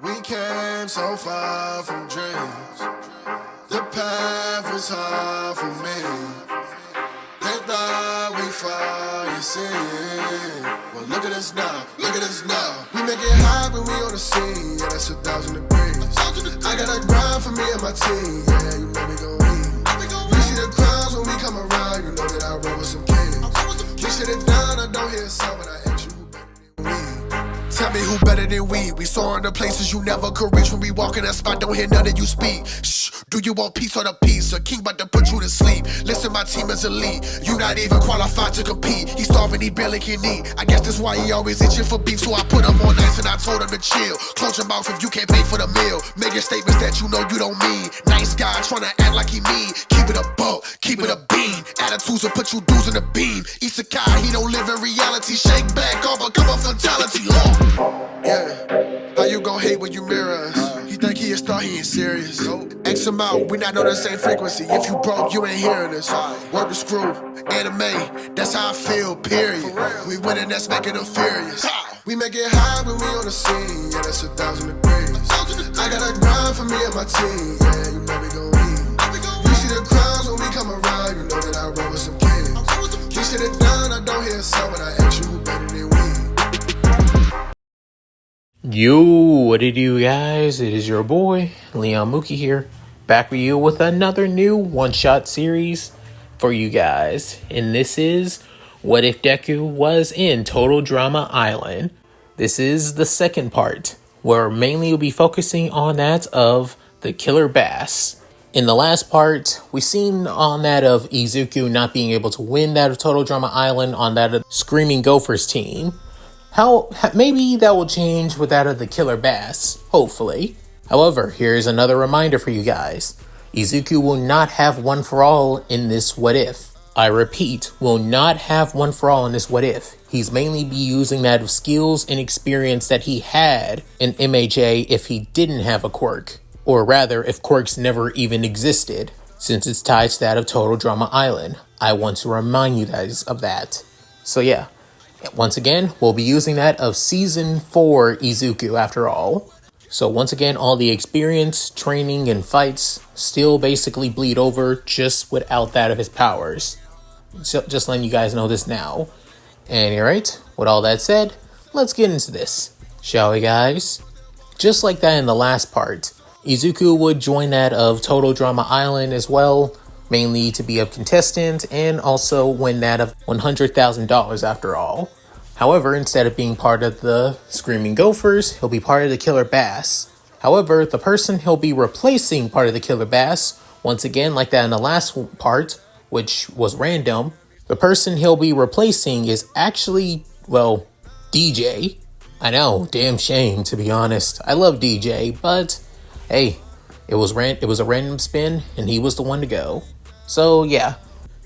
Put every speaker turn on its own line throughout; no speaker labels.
We came so far from dreams. The path was hard for me. They thought we fall, you see. Well, look at us now, look at us now. We make it hot when we on the scene, yeah, that's 1,000 degrees. I got a grind for me and my team, yeah, you know we gon' eat. You see the crowds when we come around, you know that I roll with some kings. We sit it down, I don't hear a sound, but I ask you who better than we. Tell me who better than we. We soaring to places you never could reach. When we walk in that spot, don't hear none of you speak. Shh, do you want peace or the peace? A king about to put you to sleep. Listen, my team is elite. You not even qualified to compete. He starving, he barely can eat. I guess that's why he always itching for beef. So I put him on ice and I told him to chill. Close your mouth if you can't pay for the meal. Making statements that you know you don't mean. Nice guy trying to act like he mean. Keep it a buck, keep it a bean. Attitudes will put you dudes in the beam. Izuku, he don't live in reality. Shake back, all become a fatality. Yeah, how you gon' hate when you mirror us? He think he a star, he ain't serious. X him out, we not on the same frequency. If you broke, you ain't hearing us. Work the screw, anime, that's how I feel, period. We winning, that's making them furious. We make it high when we on the scene, yeah, that's 1,000 degrees. I got a grind for me and my team, yeah, you know we gon' eat. You see the crowds when we come around, you know that I roll with some kings. We sit it down, I don't hear a sound, but I ask you who better than we.
Yo, what it do, guys? It is your boy, Leon Mookie here, back with you with another new one-shot series for you guys. And this is What If Deku Was in Total Drama Island. This is the second part, where mainly we'll be focusing on that of the Killer Bass. In the last part, we seen on that of Izuku not being able to win that of Total Drama Island on that of Screaming Gophers team. How maybe that will change with that of the Killer Bass, hopefully. However, here's another reminder for you guys. Izuku will not have one for all in this what if. I repeat, will not have one for all in this what if. He's mainly be using that of skills and experience that he had in MHA if he didn't have a quirk. Or rather, if quirks never even existed, since it's tied to that of Total Drama Island. I want to remind you guys of that. So yeah. Once again, we'll be using that of Season 4 Izuku after all. So once again, all the experience, training, and fights still basically bleed over just without that of his powers. So just letting you guys know this now. And alright, with all that said, let's get into this. Shall we, guys? Just like that in the last part, Izuku would join that of Total Drama Island as well, mainly to be a contestant and also win that of $100,000 after all. However, instead of being part of the Screaming Gophers, he'll be part of the Killer Bass. However, the person he'll be replacing part of the Killer Bass, once again like that in the last part, which was random, the person he'll be replacing is actually, well, DJ. I know, damn shame to be honest. I love DJ, but hey, it was a random spin and he was the one to go. So yeah,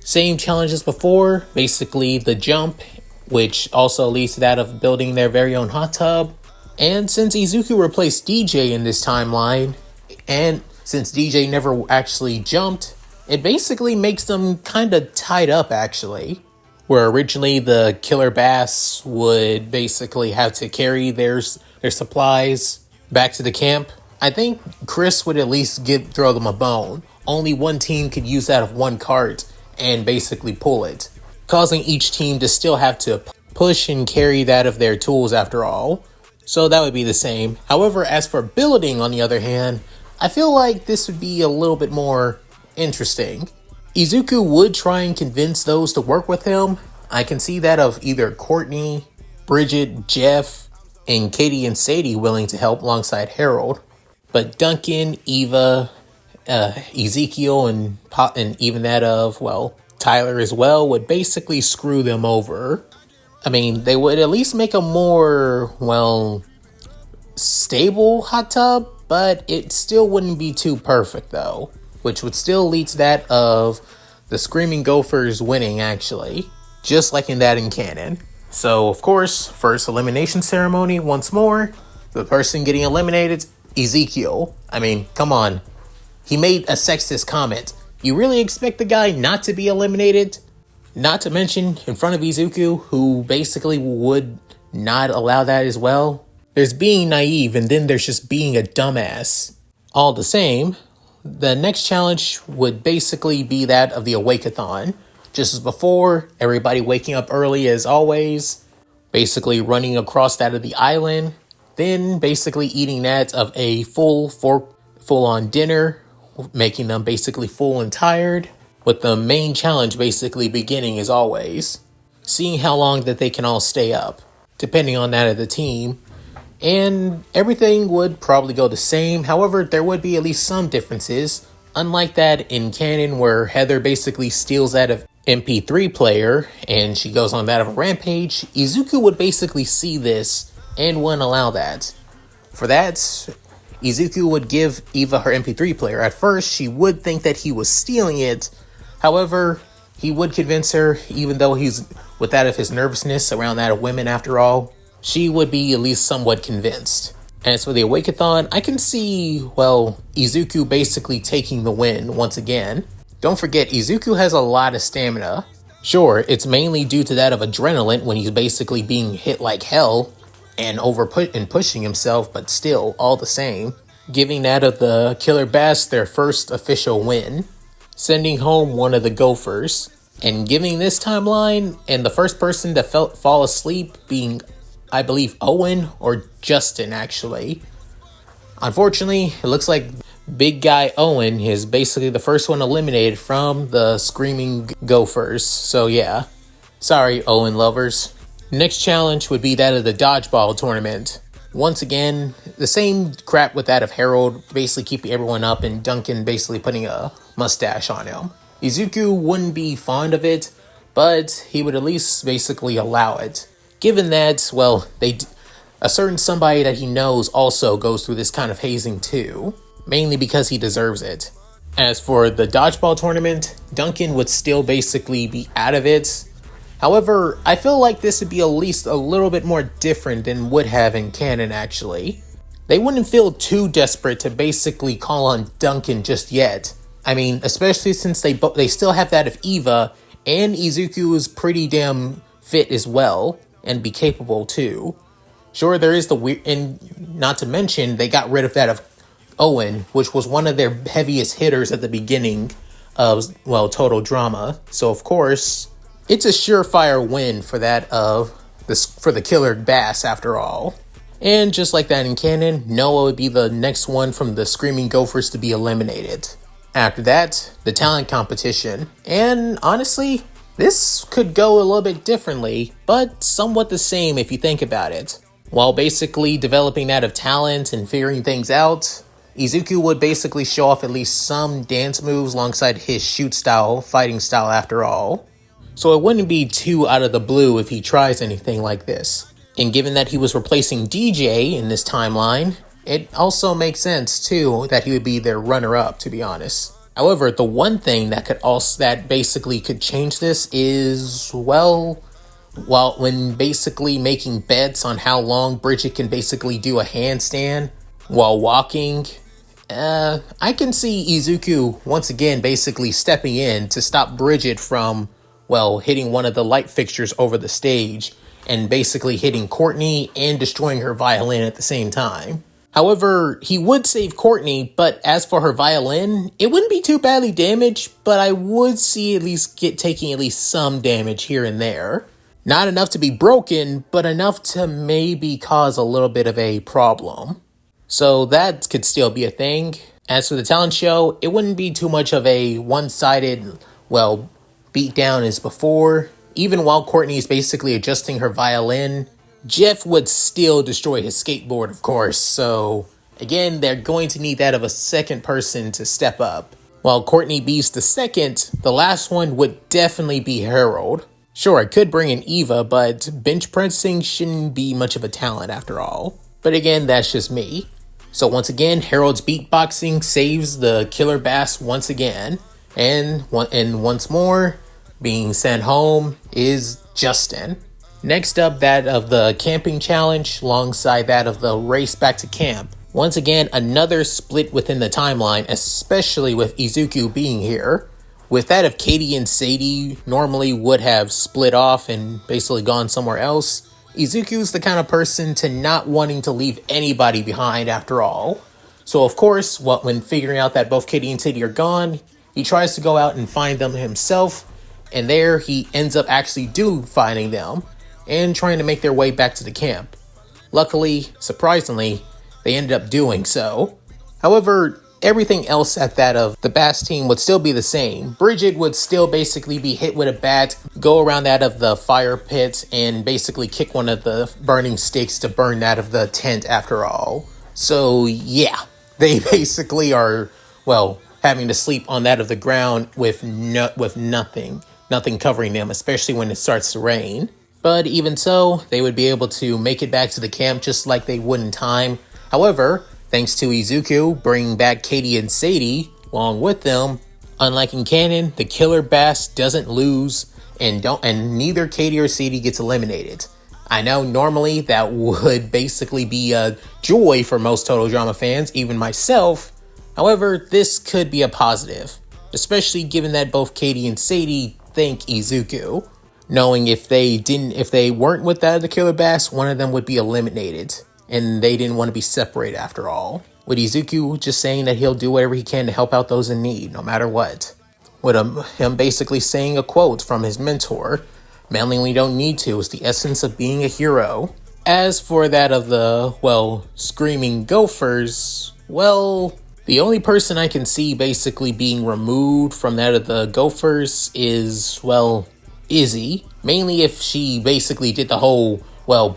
same challenge as before, basically the jump, which also leads to that of building their very own hot tub. And since Izuku replaced DJ in this timeline, and since DJ never actually jumped, it basically makes them kind of tied up actually. Where originally the Killer Bass would basically have to carry their supplies back to the camp, I think Chris would at least throw them a bone. Only one team could use that of one cart and basically pull it, causing each team to still have to push and carry that of their tools after all. So that would be the same. However, as for building, on the other hand, I feel like this would be a little bit more interesting. Izuku would try and convince those to work with him. I can see that of either Courtney, Bridget, Jeff, and Katie and Sadie willing to help alongside Harold. But Duncan, Eva, Ezekiel, and even that of, well, Tyler as well would basically screw them over. I mean, they would at least make a more, well, stable hot tub, but it still wouldn't be too perfect though, which would still lead to that of the Screaming Gophers winning actually, just like in that in canon. So of course, first elimination ceremony once more, the person getting eliminated, Ezekiel. I mean, come on. He made a sexist comment. You really expect the guy not to be eliminated? Not to mention in front of Izuku, who basically would not allow that as well. There's being naive, and then there's just being a dumbass. All the same, the next challenge would basically be that of the Awake-a-thon. Just as before, everybody waking up early as always, basically running across that of the island, then basically eating that of a full-on dinner, making them basically full and tired, with the main challenge basically beginning as always, seeing how long that they can all stay up, depending on that of the team. And everything would probably go the same. However, there would be at least some differences. Unlike that in canon where Heather basically steals that of MP3 player and she goes on that of a rampage, Izuku would basically see this and wouldn't allow that. For that, Izuku would give Eva her MP3 player. At first, she would think that he was stealing it. However, he would convince her, even though he's with that of his nervousness around that of women after all, she would be at least somewhat convinced. As for the Awake-a-thon, I can see, Izuku basically taking the win once again. Don't forget, Izuku has a lot of stamina. Sure, it's mainly due to that of adrenaline when he's basically being hit like hell and pushing himself, but still, all the same, giving that of the Killer Bass their first official win, sending home one of the Gophers, and giving this timeline, and the first person to fall asleep being, I believe, Owen or Justin, actually. Unfortunately, it looks like big guy Owen is basically the first one eliminated from the Screaming Gophers. So yeah, sorry Owen lovers. Next challenge would be that of the dodgeball tournament. Once again, the same crap with that of Harold, basically keeping everyone up and Duncan basically putting a mustache on him. Izuku wouldn't be fond of it, but he would at least basically allow it. Given that, a certain somebody that he knows also goes through this kind of hazing too, mainly because he deserves it. As for the dodgeball tournament, Duncan would still basically be out of it. However, I feel like this would be at least a little bit more different than would have in canon actually. They wouldn't feel too desperate to basically call on Duncan just yet. I mean, especially since they still have that of Eva, and Izuku is pretty damn fit as well, and be capable too. Sure, there is the weird, and not to mention, they got rid of that of Owen, which was one of their heaviest hitters at the beginning of, Total Drama. So of course, it's a surefire win for the Killer Bass after all. And just like that in canon, Noah would be the next one from the Screaming Gophers to be eliminated. After that, the talent competition. And honestly, this could go a little bit differently, but somewhat the same if you think about it. While basically developing that of talent and figuring things out, Izuku would basically show off at least some dance moves alongside his fighting style after all. So it wouldn't be too out of the blue if he tries anything like this. And given that he was replacing DJ in this timeline, it also makes sense too that he would be their runner-up, to be honest. However, the one thing that basically could change this is, when basically making bets on how long Bridget can basically do a handstand while walking, I can see Izuku once again basically stepping in to stop Bridget from, hitting one of the light fixtures over the stage and basically hitting Courtney and destroying her violin at the same time. However, he would save Courtney, but as for her violin, it wouldn't be too badly damaged, but I would see at least taking at least some damage here and there. Not enough to be broken, but enough to maybe cause a little bit of a problem. So that could still be a thing. As for the talent show, it wouldn't be too much of a one-sided, beat down as before. Even while Courtney is basically adjusting her violin, Jeff would still destroy his skateboard, of course. So again, they're going to need that of a second person to step up. While Courtney beats the second, the last one would definitely be Harold. Sure, I could bring in Eva, but bench pressing shouldn't be much of a talent after all. But again, that's just me. So once again, Harold's beatboxing saves the Killer Bass once again. And once more, being sent home is Justin. Next up, that of the camping challenge alongside that of the race back to camp. Once again, another split within the timeline, especially with Izuku being here. With that of Katie and Sadie normally would have split off and basically gone somewhere else, Izuku's the kind of person to not wanting to leave anybody behind after all. So of course, when figuring out that both Katie and Sadie are gone, he tries to go out and find them himself, and there he ends up actually finding them and trying to make their way back to the camp. Luckily, surprisingly, they ended up doing so. However, everything else at that of the Bass team would still be the same. Bridget would still basically be hit with a bat, go around that of the fire pit, and basically kick one of the burning sticks to burn that of the tent after all. So yeah, they basically are, having to sleep on that of the ground with nothing covering them, especially when it starts to rain. But even so, they would be able to make it back to the camp just like they would in time. However, thanks to Izuku bringing back Katie and Sadie along with them, unlike in canon, the killer bass doesn't lose and neither Katie or Sadie gets eliminated. I know normally that would basically be a joy for most Total Drama fans, even myself. However, this could be a positive, especially given that both Katie and Sadie thank Izuku, knowing if they weren't with that of the killer bass, one of them would be eliminated, and they didn't want to be separated after all. With Izuku just saying that he'll do whatever he can to help out those in need, no matter what. With him basically saying a quote from his mentor, "Manly when you don't need to is the essence of being a hero." As for that of the, screaming gophers, the only person I can see basically being removed from that of the gophers is, Izzy, mainly if she basically did the whole,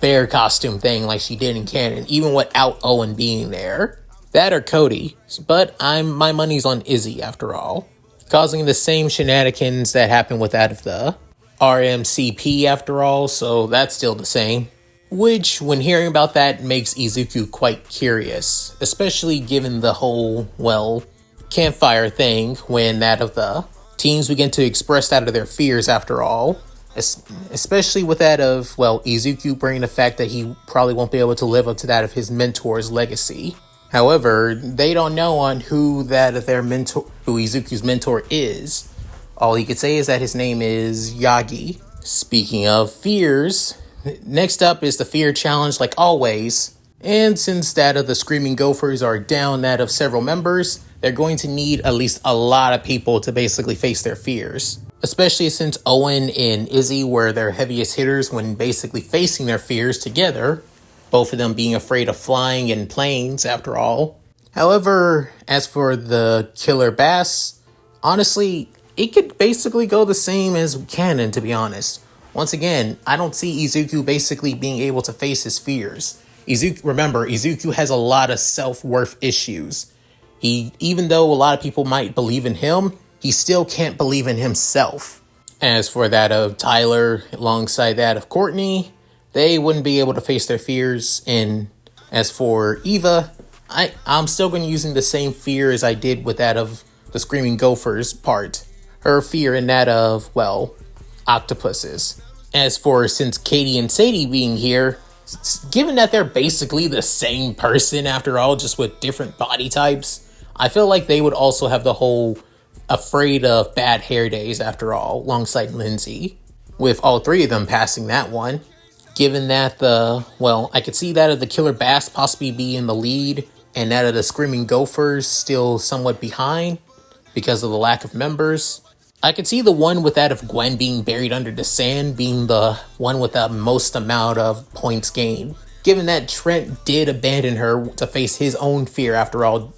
bear costume thing like she did in canon, even without Owen being there. That or Cody, but my money's on Izzy after all, causing the same shenanigans that happened with that of the RMCP after all, so that's still the same. Which, when hearing about that, makes Izuku quite curious, especially given the whole, campfire thing when that of the teens begin to express that of their fears after all, especially with that of, Izuku bringing the fact that he probably won't be able to live up to that of his mentor's legacy. However, they don't know on who Izuku's mentor is. All he could say is that his name is Yagi. Speaking of fears, next up is the fear challenge like always. And since that of the Screaming Gophers are down that of several members, they're going to need at least a lot of people to basically face their fears. Especially since Owen and Izzy were their heaviest hitters when basically facing their fears together, both of them being afraid of flying in planes after all. However, as for the killer bass, honestly, it could basically go the same as canon, to be honest. Once again, I don't see Izuku basically being able to face his fears. Izuku has a lot of self-worth issues. Even though a lot of people might believe in him, he still can't believe in himself. As for that of Tyler alongside that of Courtney, they wouldn't be able to face their fears. And as for Eva, I'm still going to be using the same fear as I did with that of the Screaming Gophers part. Her fear in that of, octopuses. As for since Katie and Sadie being here, given that they're basically the same person after all, just with different body types, I feel like they would also have the whole afraid of bad hair days after all, alongside Lindsay, with all three of them passing that one. Given that I could see that of the killer bass possibly be in the lead, and that of the Screaming Gophers still somewhat behind because of the lack of members. I could see the one with that of Gwen being buried under the sand being the one with the most amount of points gained, given that Trent did abandon her to face his own fear after all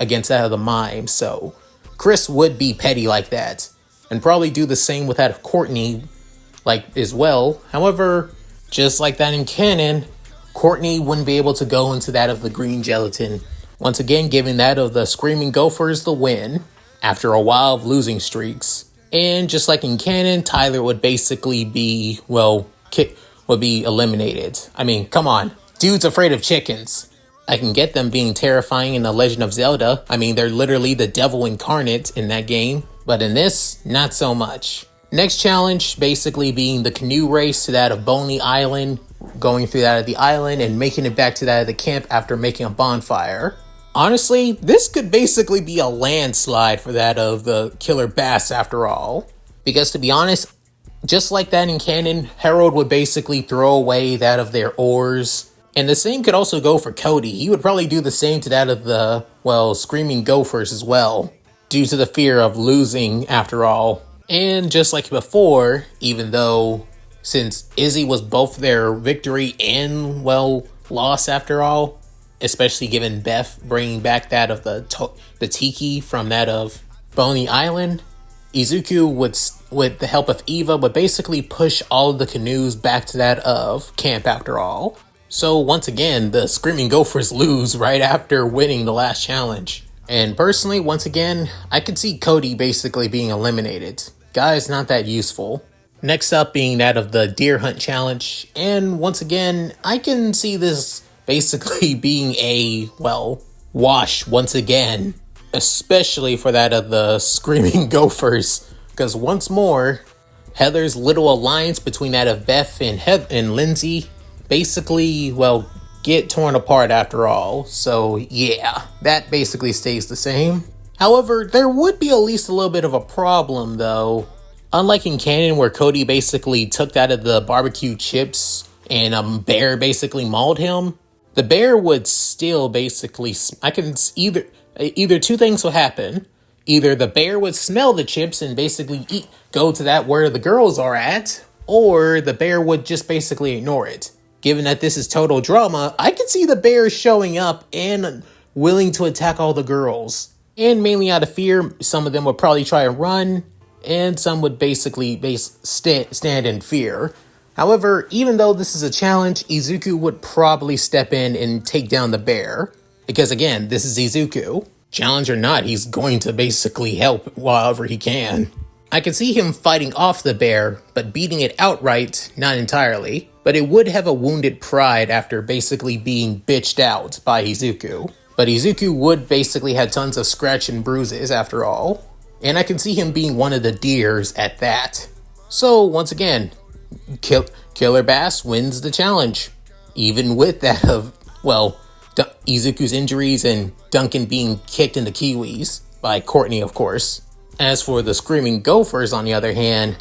against that of the mime, so Chris would be petty like that, and probably do the same with that of Courtney as well. However, just like that in canon, Courtney wouldn't be able to go into that of the green gelatin, once again giving that of the Screaming Gophers the win after a while of losing streaks. And just like in canon, Tyler would basically be, would be eliminated. I mean, come on. Dude's afraid of chickens. I can get them being terrifying in The Legend of Zelda. I mean, they're literally the devil incarnate in that game. But in this, not so much. Next challenge basically being the canoe race to that of Boney Island, going through that of the island and making it back to that of the camp after making a bonfire. Honestly, this could basically be a landslide for that of the killer bass after all. Because to be honest, just like that in canon, Harold would basically throw away that of their ores. And the same could also go for Cody. He would probably do the same to that of the, well, Screaming Gophers as well, due to the fear of losing after all. And just like before, even though since Izzy was both their victory and, well, loss after all, especially given Beth bringing back that of the Tiki from that of Boney Island, Izuku would, with the help of Eva, would basically push all of the canoes back to that of camp after all. So once again, the Screaming Gophers lose right after winning the last challenge. And personally, once again, I could see Cody basically being eliminated. Guy's not that useful. Next up being that of the Deer Hunt Challenge. And once again, I can see this basically being a, well, wash once again. Especially for that of the Screaming Gophers. Because once more, Heather's little alliance between that of Beth and Lindsay basically, well, get torn apart after all. So yeah, that basically stays the same. However, there would be at least a little bit of a problem though. Unlike in canon where Cody basically took that of the barbecue chips and Bear basically mauled him, the Bear would still basically, either two things will happen. Either the Bear would smell the chips and basically go to that where the girls are at, or the Bear would just basically ignore it. Given that this is total drama, I could see the Bear showing up and willing to attack all the girls. And mainly out of fear, some of them would probably try and run, and some would basically stand in fear. However, even though this is a challenge, Izuku would probably step in and take down the Bear. Because again, this is Izuku. Challenge or not, he's going to basically help however he can. I can see him fighting off the Bear, but beating it outright, not entirely. But it would have a wounded pride after basically being bitched out by Izuku. But Izuku would basically have tons of scratch and bruises after all. And I can see him being one of the deers at that. So once again, Killer Bass wins the challenge. Even with that of, well, Izuku's injuries and Duncan being kicked in the kiwis. By Courtney, of course. As for the Screaming Gophers, on the other hand,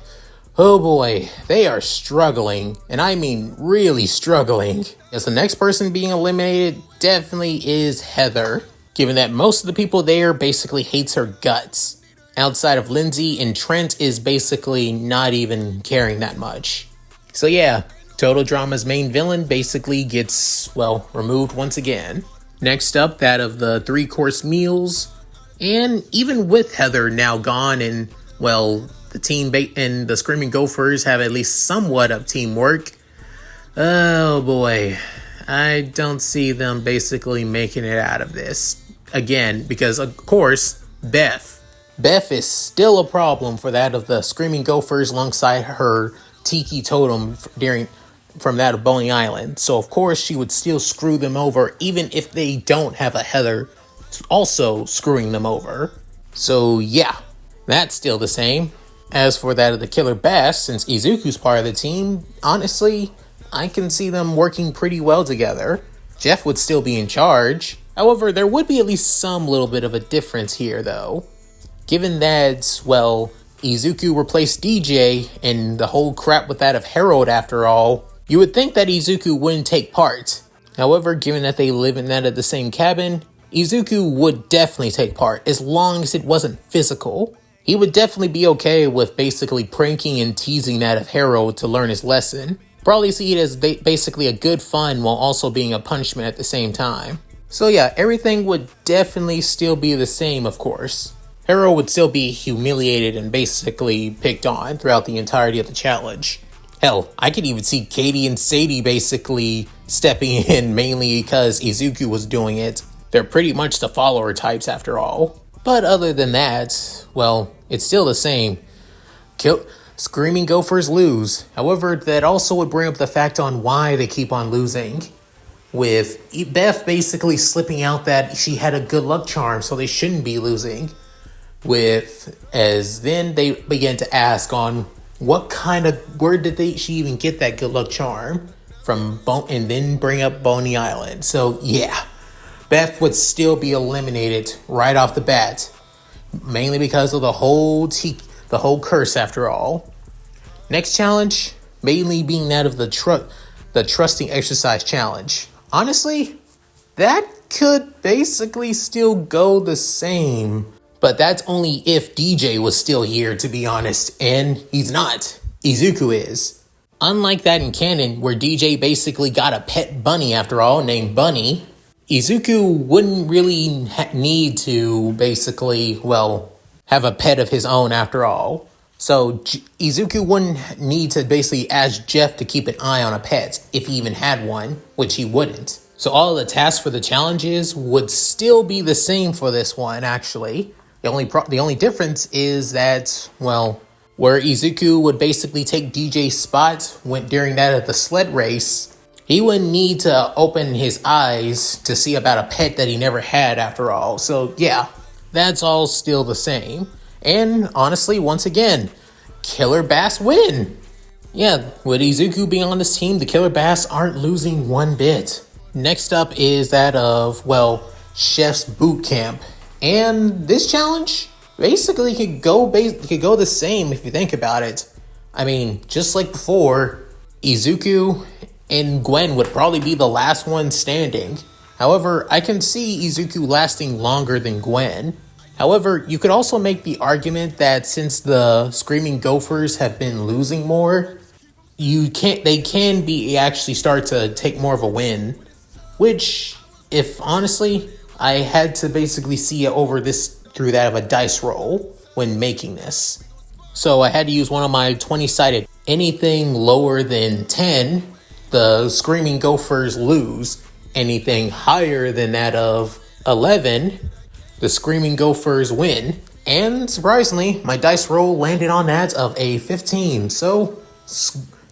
oh boy, they are struggling, and I mean really struggling. As the next person being eliminated definitely is Heather, given that most of the people there basically hates her guts. Outside of Lindsay, and Trent is basically not even caring that much. So yeah, Total Drama's main villain basically gets, well, removed once again. Next up, that of the 3-course meals. And even with Heather now gone and, well, the team and the Screaming Gophers have at least somewhat of teamwork, oh boy, I don't see them basically making it out of this. Again, because of course, Beth is still a problem for that of the Screaming Gophers alongside her Tiki Totem from that of Boney Island. So of course she would still screw them over even if they don't have a Heather also screwing them over. So yeah, that's still the same. As for that of the Killer Bass, since Izuku's part of the team, honestly, I can see them working pretty well together. Jeff would still be in charge. However, there would be at least some little bit of a difference here though. Given that, well, Izuku replaced DJ and the whole crap with that of Harold after all, you would think that Izuku wouldn't take part. However, given that they live in that of the same cabin, Izuku would definitely take part as long as it wasn't physical. He would definitely be okay with basically pranking and teasing that of Harold to learn his lesson. Probably see it as basically a good fun while also being a punishment at the same time. So yeah, everything would definitely still be the same, of course. Harold would still be humiliated and basically picked on throughout the entirety of the challenge. Hell, I could even see Katie and Sadie basically stepping in mainly because Izuku was doing it. They're pretty much the follower types after all. But other than that, well, it's still the same. Screaming Gophers lose. However, that also would bring up the fact on why they keep on losing. With Beth basically slipping out that she had a good luck charm, so they shouldn't be losing. As then they began to ask on where did she even get that good luck charm from, and then bring up Boney Island. So yeah, Beth would still be eliminated right off the bat, mainly because of the whole curse after all. Next challenge, mainly being that of the trusting exercise challenge. Honestly, that could basically still go the same. But that's only if DJ was still here, to be honest, and he's not. Izuku is. Unlike that in canon, where DJ basically got a pet bunny after all, named Bunny, Izuku wouldn't really need to basically, well, have a pet of his own after all. So Izuku wouldn't need to basically ask Jeff to keep an eye on a pet, if he even had one, which he wouldn't. So all the tasks for the challenges would still be the same for this one, actually. The only difference is that, well, where Izuku would basically take DJ's spot during that of the sled race, he wouldn't need to open his eyes to see about a pet that he never had after all. So yeah, that's all still the same. And honestly, once again, Killer Bass win. Yeah, with Izuku being on this team, the Killer Bass aren't losing one bit. Next up is that of, well, Chef's Boot Camp. And this challenge basically could go the same if you think about it. I mean, just like before, Izuku and Gwen would probably be the last one standing. However, I can see Izuku lasting longer than Gwen. However, you could also make the argument that since the Screaming Gophers have been losing more, they can be actually start to take more of a win. Which, if honestly, I had to basically see it over this through that of a dice roll when making this. So I had to use one of my 20-sided. Anything lower than 10, the Screaming Gophers lose. Anything higher than that of 11, the Screaming Gophers win. And surprisingly, my dice roll landed on that of a 15. So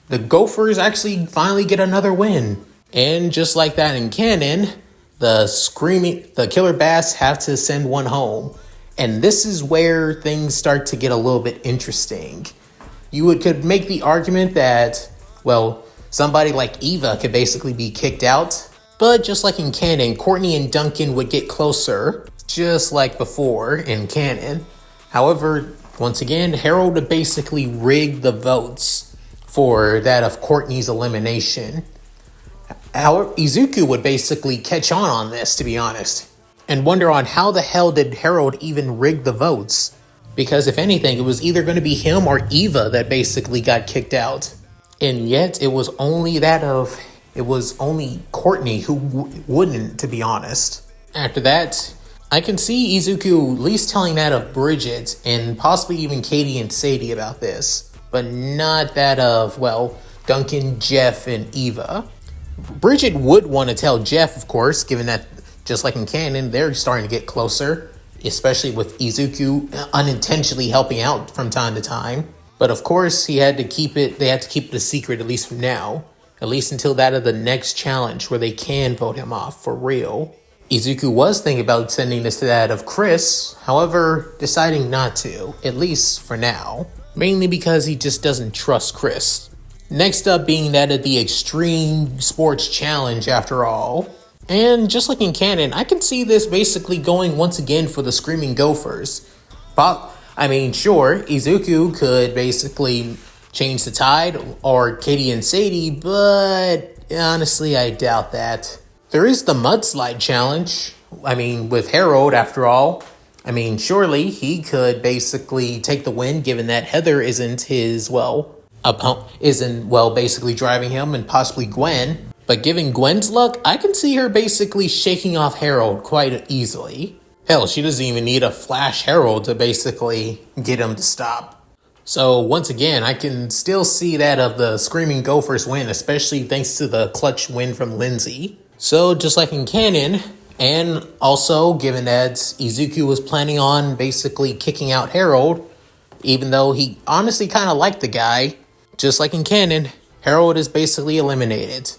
the Gophers actually finally get another win. And just like that in canon, the Killer Bass have to send one home. And this is where things start to get a little bit interesting. You could make the argument that, well, somebody like Eva could basically be kicked out. But just like in canon, Courtney and Duncan would get closer, just like before in canon. However, once again, Harold would basically rig the votes for that of Courtney's elimination. However, Izuku would basically catch on this, to be honest, and wonder on how the hell did Harold even rig the votes? Because if anything, it was either going to be him or Eva that basically got kicked out. And yet, it was only Courtney who wouldn't, to be honest. After that, I can see Izuku at least telling that of Bridget and possibly even Katie and Sadie about this, but not that of, well, Duncan, Jeff, and Eva. Bridget would want to tell Jeff, of course, given that, just like in canon, they're starting to get closer, especially with Izuku unintentionally helping out from time to time. But of course, they had to keep it a secret, at least for now. At least until that of the next challenge where they can vote him off for real. Izuku was thinking about sending this to that of Chris, however, deciding not to, at least for now. Mainly because he just doesn't trust Chris. Next up being that of the Extreme Sports Challenge after all. And just like in canon, I can see this basically going once again for the Screaming Gophers. I mean, sure, Izuku could basically change the tide, or Katie and Sadie, but honestly, I doubt that. There is the Mudslide Challenge. I mean, with Harold, after all. I mean, surely he could basically take the win, given that Heather isn't his, basically driving him, and possibly Gwen. But given Gwen's luck, I can see her basically shaking off Harold quite easily. Hell, she doesn't even need a Flash Harold to basically get him to stop. So once again, I can still see that of the Screaming Gophers win, especially thanks to the clutch win from Lindsay. So just like in canon, and also given that Izuku was planning on basically kicking out Harold, even though he honestly kind of liked the guy, just like in canon, Harold is basically eliminated.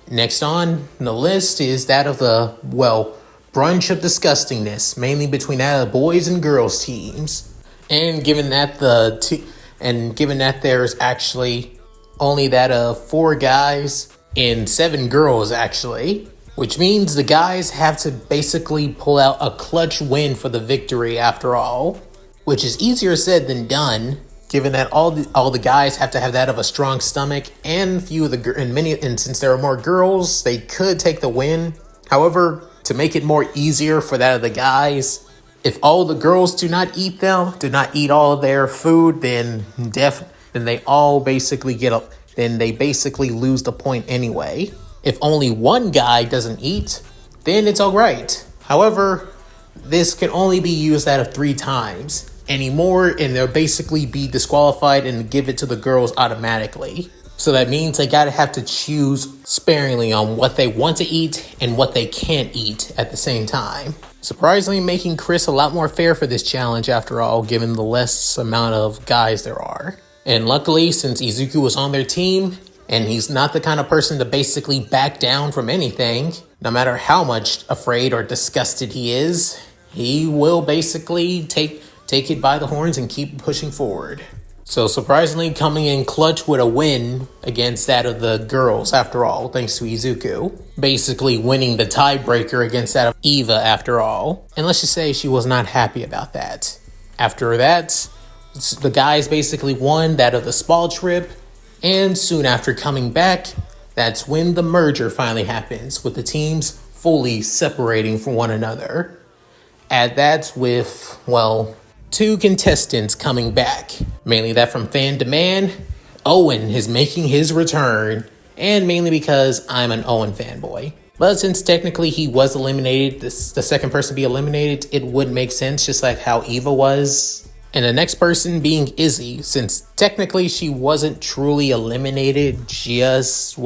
Next on the list is that of the, brunch of disgustingness, mainly between that of the boys and girls teams. And given that there's actually only that of 4 guys and 7 girls actually, which means the guys have to basically pull out a clutch win for the victory after all, which is easier said than done. given that all the guys have to have that of a strong stomach, and since there are more girls, they could take the win. However, to make it more easier for that of the guys, if all the girls do not eat all of their food, then they all basically they basically lose the point anyway. If only one guy doesn't eat, then it's alright. However, this can only be used out of 3 times anymore, and they'll basically be disqualified and give it to the girls automatically. So that means they gotta have to choose sparingly on what they want to eat and what they can't eat at the same time. Surprisingly making Chris a lot more fair for this challenge after all, given the less amount of guys there are. And luckily, since Izuku was on their team, and he's not the kind of person to basically back down from anything, no matter how much afraid or disgusted he is, he will basically take it by the horns and keep pushing forward. So surprisingly coming in clutch with a win against that of the girls after all, thanks to Izuku. Basically winning the tiebreaker against that of Eva after all. And let's just say she was not happy about that. After that, the guys basically won that of the spa trip, and soon after coming back, that's when the merger finally happens, with the teams fully separating from one another. And that's with, 2 contestants coming back. Mainly that from fan demand, Owen is making his return, and mainly because I'm an Owen fanboy. But since technically he was eliminated, the second person to be eliminated, it would make sense, just like how Eva was. And the next person being Izzy, since technically she wasn't truly eliminated, just,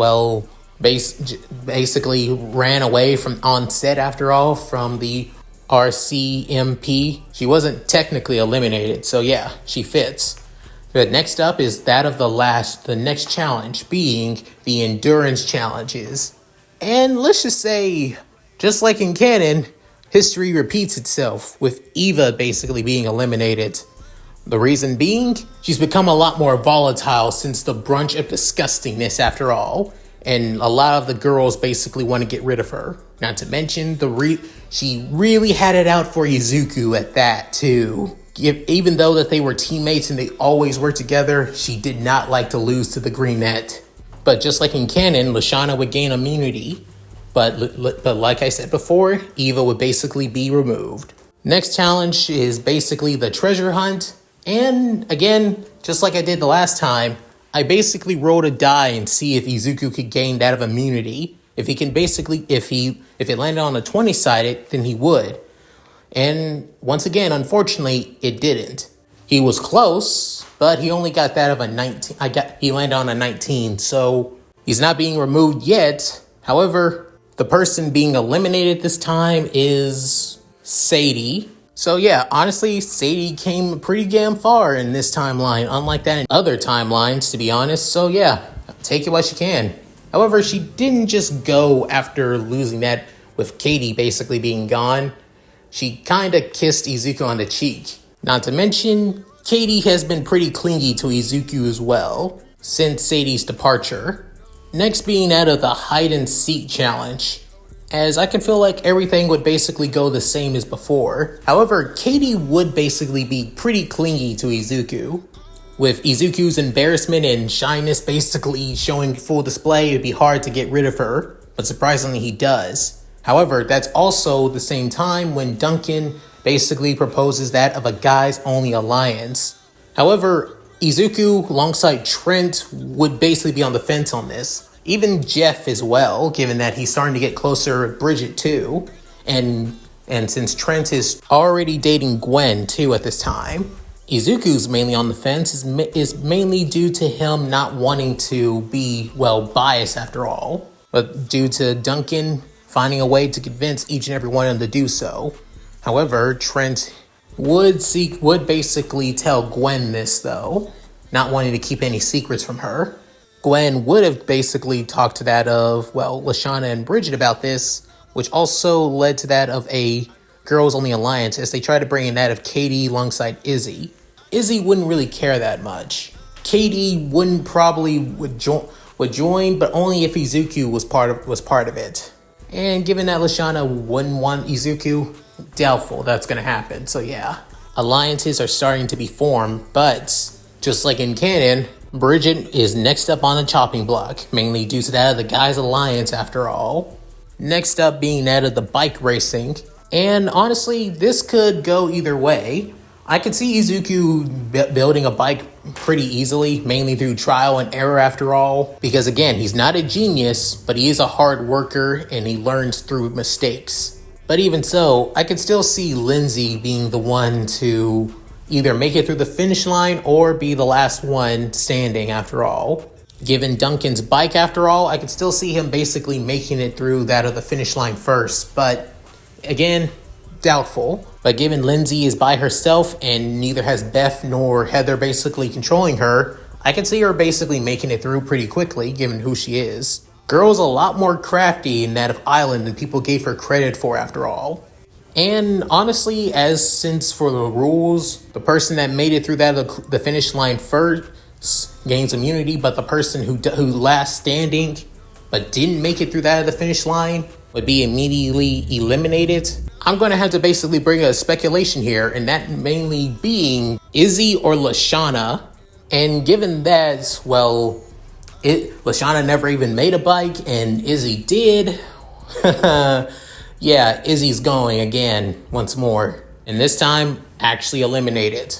basically ran away from on set after all from the RCMP. She wasn't technically eliminated, so yeah, she fits. But next up is that of the next challenge being the endurance challenges. And let's just say, just like in canon, history repeats itself with Eva basically being eliminated. The reason being, she's become a lot more volatile since the brunch of disgustingness after all, and a lot of the girls basically want to get rid of her. Not to mention, she really had it out for Izuku at that too. Even though that they were teammates and they always worked together, she did not like to lose to the Greenette. But just like in canon, Lashana would gain immunity, but like I said before, Eva would basically be removed. Next challenge is basically the treasure hunt. And again, just like I did the last time, I basically rolled a die and see if Izuku could gain that of immunity. If it landed on a 20-sided, then he would. And once again, unfortunately, it didn't. He was close, but he only got that of a 19. He landed on a 19, so he's not being removed yet. However, the person being eliminated this time is Sadie. So yeah, honestly, Sadie came pretty damn far in this timeline, unlike that in other timelines, to be honest. So yeah, take it what you can. However, she didn't just go after losing that with Katie basically being gone. She kinda kissed Izuku on the cheek. Not to mention, Katie has been pretty clingy to Izuku as well, since Sadie's departure. Next being out of the hide and seek challenge, as I can feel like everything would basically go the same as before. However, Katie would basically be pretty clingy to Izuku. With Izuku's embarrassment and shyness basically showing full display, it'd be hard to get rid of her, but surprisingly he does. However, that's also the same time when Duncan basically proposes that of a guys only alliance. However, Izuku alongside Trent would basically be on the fence on this. Even Jeff as well, given that he's starting to get closer with Bridget too. And since Trent is already dating Gwen too at this time. Izuku's mainly on the fence is mainly due to him not wanting to be, biased after all. But due to Duncan finding a way to convince each and every one of them to do so. However, Trent would basically tell Gwen this though, not wanting to keep any secrets from her. Gwen would have basically talked to that of, Lashana and Bridget about this, which also led to that of a girls only alliance as they tried to bring in that of Katie alongside Izzy. Izzy wouldn't really care that much. Katie would join, but only if Izuku was part of it. And given that Lashana wouldn't want Izuku, doubtful that's gonna happen. So yeah, alliances are starting to be formed, but Just like in canon, Bridget is next up on the chopping block, mainly due to that of the Guys Alliance after all. Next up being that of the bike racing. And honestly, this could go either way. I could see Izuku building a bike pretty easily, mainly through trial and error after all. Because again, he's not a genius, but he is a hard worker and he learns through mistakes. But even so, I could still see Lindsay being the one to either make it through the finish line or be the last one standing after all. Given Duncan's bike after all, I could still see him basically making it through that of the finish line first, but again, doubtful. But given Lindsay is by herself and neither has Beth nor Heather basically controlling her, I could see her basically making it through pretty quickly given who she is. Girl's a lot more crafty in that of Island than people gave her credit for after all. And honestly, since for the rules, the person that made it through the finish line first gains immunity, but the person who last standing but didn't make it through that of the finish line would be immediately eliminated. I'm going to have to basically bring a speculation here, and that mainly being Izzy or Lashana. And given that, well, Lashana never even made a bike, and Izzy did. Yeah, Izzy's going again, once more. And this time, actually eliminated.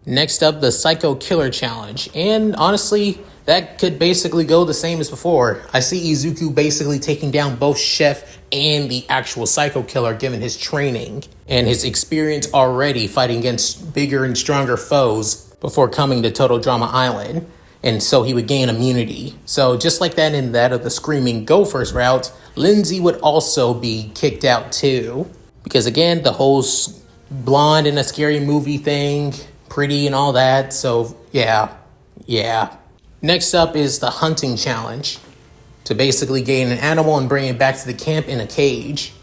Next up, the Psycho Killer Challenge. And honestly, that could basically go the same as before. I see Izuku basically taking down both Chef and the actual Psycho Killer given his training and his experience already fighting against bigger and stronger foes before coming to Total Drama Island. And so he would gain immunity. So just like that in that of the Screaming Gophers route, Lindsay would also be kicked out too. Because again, the whole blonde in a scary movie thing, pretty and all that. So yeah. Next up is the Hunting Challenge. To basically gain an animal and bring it back to the camp in a cage.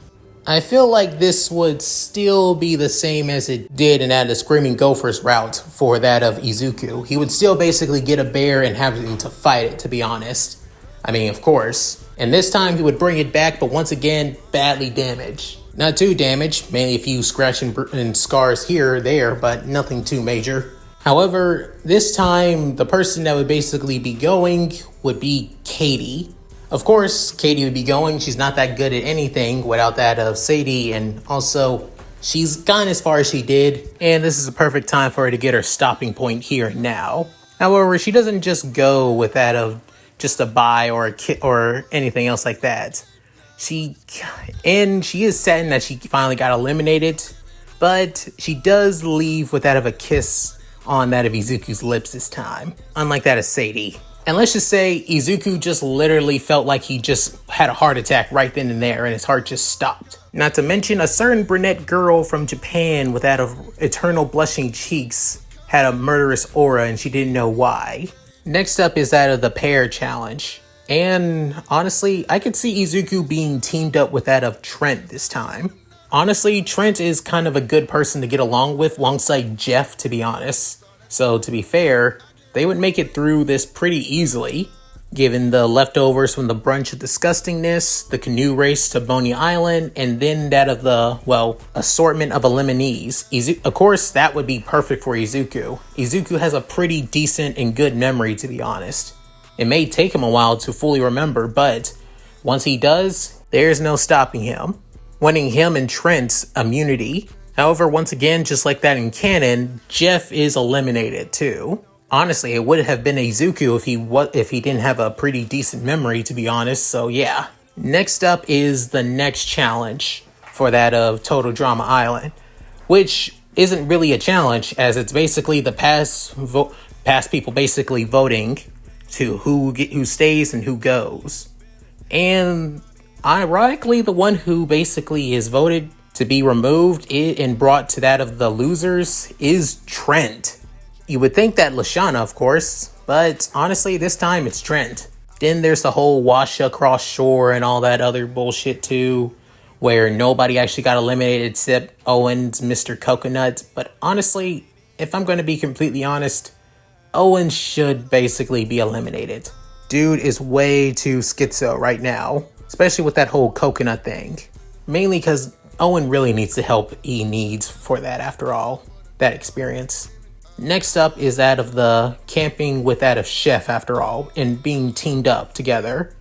I feel like this would still be the same as it did in that of the Screaming Gophers route for that of Izuku. He would still basically get a bear and have him to fight it, to be honest. I mean, of course. And this time he would bring it back, but once again, badly damaged. Not too damaged, mainly a few scratch and scars here or there, but nothing too major. However, this time, the person that would basically be going would be Katie. Of course, Katie would be going. She's not that good at anything without that of Sadie, and also, she's gone as far as she did, and this is a perfect time for her to get her stopping point here and now. However, she doesn't just go with that of just a bye or a kit or anything else like that. She is saddened that she finally got eliminated, but she does leave with that of a kiss on that of Izuku's lips this time, unlike that of Sadie. And let's just say Izuku just literally felt like he just had a heart attack right then and there and his heart just stopped. Not to mention a certain brunette girl from Japan with that of eternal blushing cheeks had a murderous aura and she didn't know why. Next up is that of the Pear Challenge. And honestly, I could see Izuku being teamed up with that of Trent this time. Honestly, Trent is kind of a good person to get along with alongside Jeff, to be honest. So to be fair, they would make it through this pretty easily, given the leftovers from the brunch of disgustingness, the canoe race to Boney Island, and then that of the, assortment of eliminees. Of course, that would be perfect for Izuku. Izuku has a pretty decent and good memory, to be honest. It may take him a while to fully remember, but once he does, there's no stopping him. Winning him and Trent's immunity. However, once again, just like that in canon, Jeff is eliminated too. Honestly, it would have been Izuku if he didn't have a pretty decent memory, to be honest, so yeah. Next up is the next challenge for that of Total Drama Island, which isn't really a challenge, as it's basically the past people basically voting to who stays and who goes. And ironically, the one who basically is voted to be removed and brought to that of the losers is Trent. You would think that Lashana, of course, but honestly, this time it's Trent. Then there's the whole wash across shore and all that other bullshit too, where nobody actually got eliminated except Owen's Mr. Coconut. But honestly, if I'm going to be completely honest, Owen should basically be eliminated. Dude is way too schizo right now, especially with that whole coconut thing. Mainly because Owen really needs the help he needs for that after all, that experience. Next up is that of the camping with that of Chef, after all, and being teamed up together.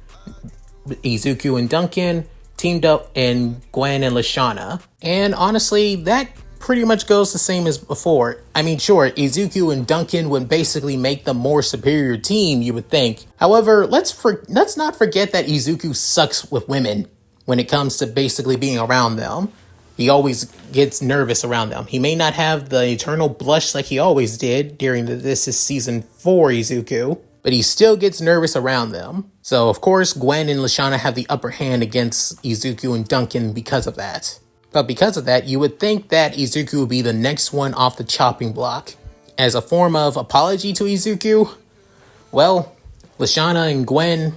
Izuku and Duncan teamed up in Gwen and Lashana. And honestly, that pretty much goes the same as before. I mean, sure, Izuku and Duncan would basically make the more superior team, you would think. However, let's not forget that Izuku sucks with women when it comes to basically being around them. He always gets nervous around them. He may not have the eternal blush like he always did during this is season 4 Izuku, but he still gets nervous around them. So of course, Gwen and Lashana have the upper hand against Izuku and Duncan because of that. But because of that, you would think that Izuku would be the next one off the chopping block. As a form of apology to Izuku, well, Lashana and Gwen,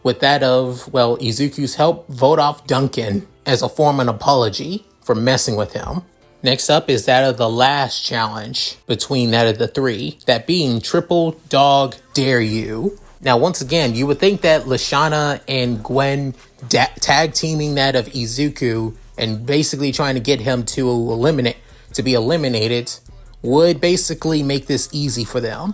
with that of, well, Izuku's help, vote off Duncan as a form of an apology for messing with him. Next up is that of the last challenge between that of the three, that being Triple Dog Dare You. Now, once again, you would think that Lashana and Gwen tag teaming that of Izuku and basically trying to get him to be eliminated would basically make this easy for them.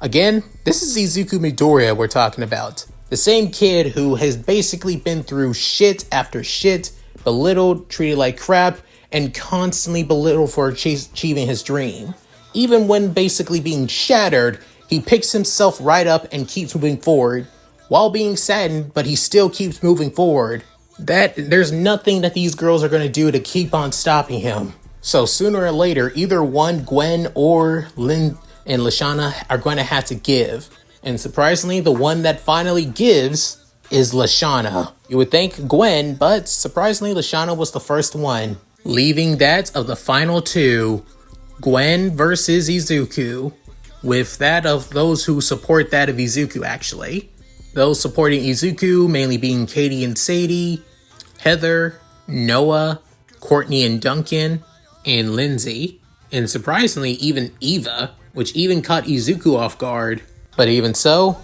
Again, this is Izuku Midoriya we're talking about. The same kid who has basically been through shit after shit, belittled, treated like crap, and constantly belittled for achieving his dream. Even when basically being shattered, he picks himself right up and keeps moving forward. While being saddened, but he still keeps moving forward. There's nothing that these girls are going to do to keep on stopping him. So sooner or later, either one, Gwen or Lynn and Lashana, are going to have to give. And surprisingly, the one that finally gives is Lashana. You would think Gwen, but surprisingly, Lashana was the first one. Leaving that of the final two, Gwen versus Izuku, with that of those who support that of Izuku, actually. Those supporting Izuku mainly being Katie and Sadie, Heather, Noah, Courtney and Duncan, and Lindsay. And surprisingly, even Eva, which even caught Izuku off guard. But even so,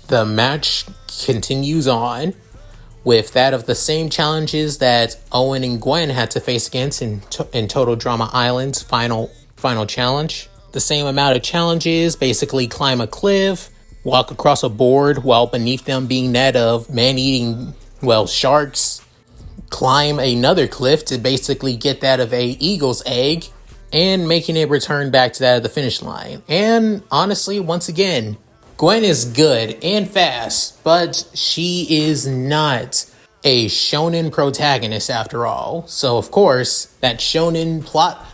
the match continues on with that of the same challenges that Owen and Gwen had to face against in Total Drama Island's final challenge. The same amount of challenges, basically climb a cliff, walk across a board while beneath them being that of man-eating, sharks, climb another cliff to basically get that of a eagle's egg, and making it return back to that of the finish line. And honestly, once again, Gwen is good and fast, but she is not a shonen protagonist after all. So of course, that shonen plot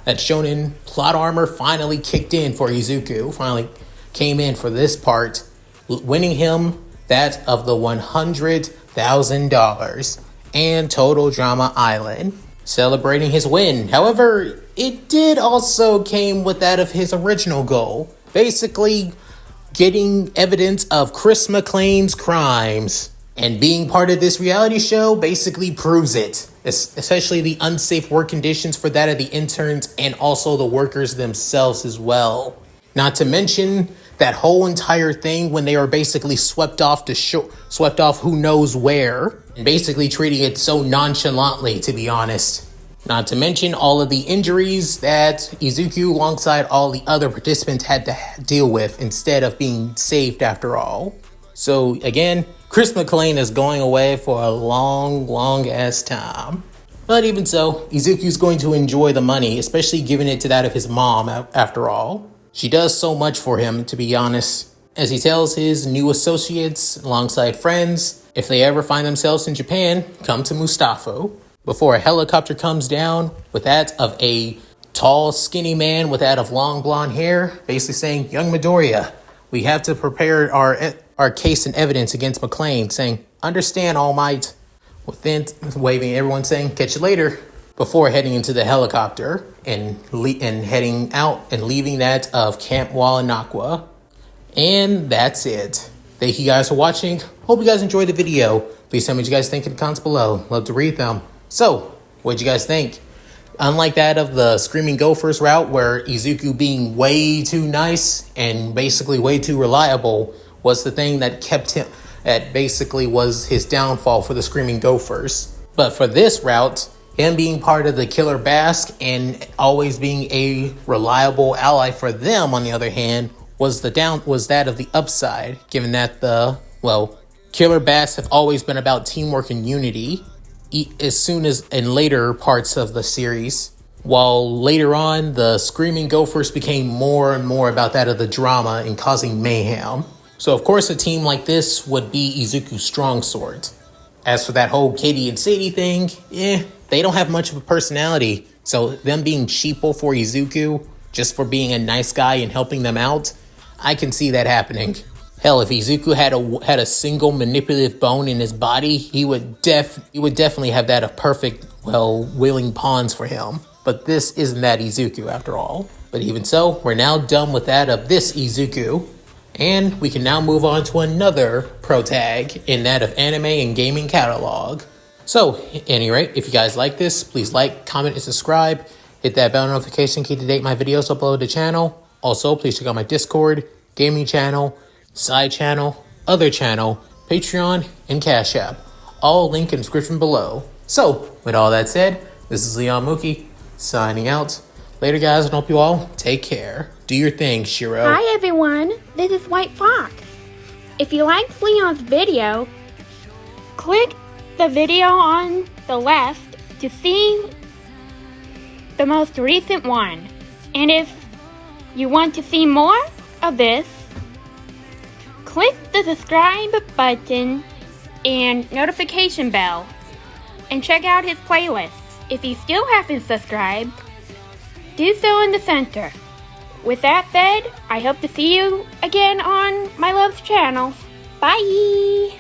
armor finally kicked in for Izuku, finally came in for this part, winning him that of the $100,000 and Total Drama Island, celebrating his win. However, it did also came with that of his original goal, basically getting evidence of Chris McClane's crimes. And being part of this reality show basically proves it, especially the unsafe work conditions for that of the interns and also the workers themselves as well. Not to mention that whole entire thing when they are basically swept off who knows where, and basically treating it so nonchalantly, to be honest. Not to mention all of the injuries that Izuku alongside all the other participants had to deal with instead of being saved after all. So again, Chris McClane is going away for a long ass time. But even so, Izuku's going to enjoy the money, especially giving it to that of his mom after all. She does so much for him, to be honest, as he tells his new associates alongside friends, if they ever find themselves in Japan, come to Mustafa. Before a helicopter comes down with that of a tall, skinny man with that of long blonde hair, basically saying, "Young Midoriya, we have to prepare our case and evidence against McClane," saying, "Understand, All Might," within waving everyone saying, "Catch you later," before heading into the helicopter and heading out and leaving that of Camp Walanakwa. And that's it. Thank you guys for watching. Hope you guys enjoyed the video. Please tell me what you guys think in the comments below. Love to read them. So, what'd you guys think? Unlike that of the Screaming Gophers route, where Izuku being way too nice and basically way too reliable was the thing that kept him, that basically was his downfall for the Screaming Gophers. But for this route, Him being part of the Killer Basque and always being a reliable ally for them, on the other hand, was that of the upside, given that Killer Basque have always been about teamwork and unity, as soon as in later parts of the series. While later on, the Screaming Gophers became more and more about that of the drama and causing mayhem. So of course a team like this would be Izuku's strong sword. As for that whole Katie and Sadie thing, they don't have much of a personality. So them being sheeple for Izuku, just for being a nice guy and helping them out, I can see that happening. Hell, if Izuku had a single manipulative bone in his body, he would definitely have that of perfect, willing pawns for him. But this isn't that Izuku after all. But even so, we're now done with that of this Izuku. And we can now move on to another pro tag in that of anime and gaming catalog. So, at any rate, if you guys like this, please like, comment, and subscribe. Hit that bell notification key to date my videos uploaded to the channel. Also, please check out my Discord, gaming channel, side channel, other channel, Patreon, and Cash App. All linked in the description below. So, with all that said, this is Leon Mookie, signing out. Later, guys, and hope you all take care. Do your thing, Shiro.
Hi, everyone. This is White Fox. If you liked Leon's video, click the video on the left to see the most recent one. And if you want to see more of this, click the subscribe button and notification bell. And check out his playlists. If you still haven't subscribed, do so in the center. With that said, I hope to see you again on my love's channel. Bye!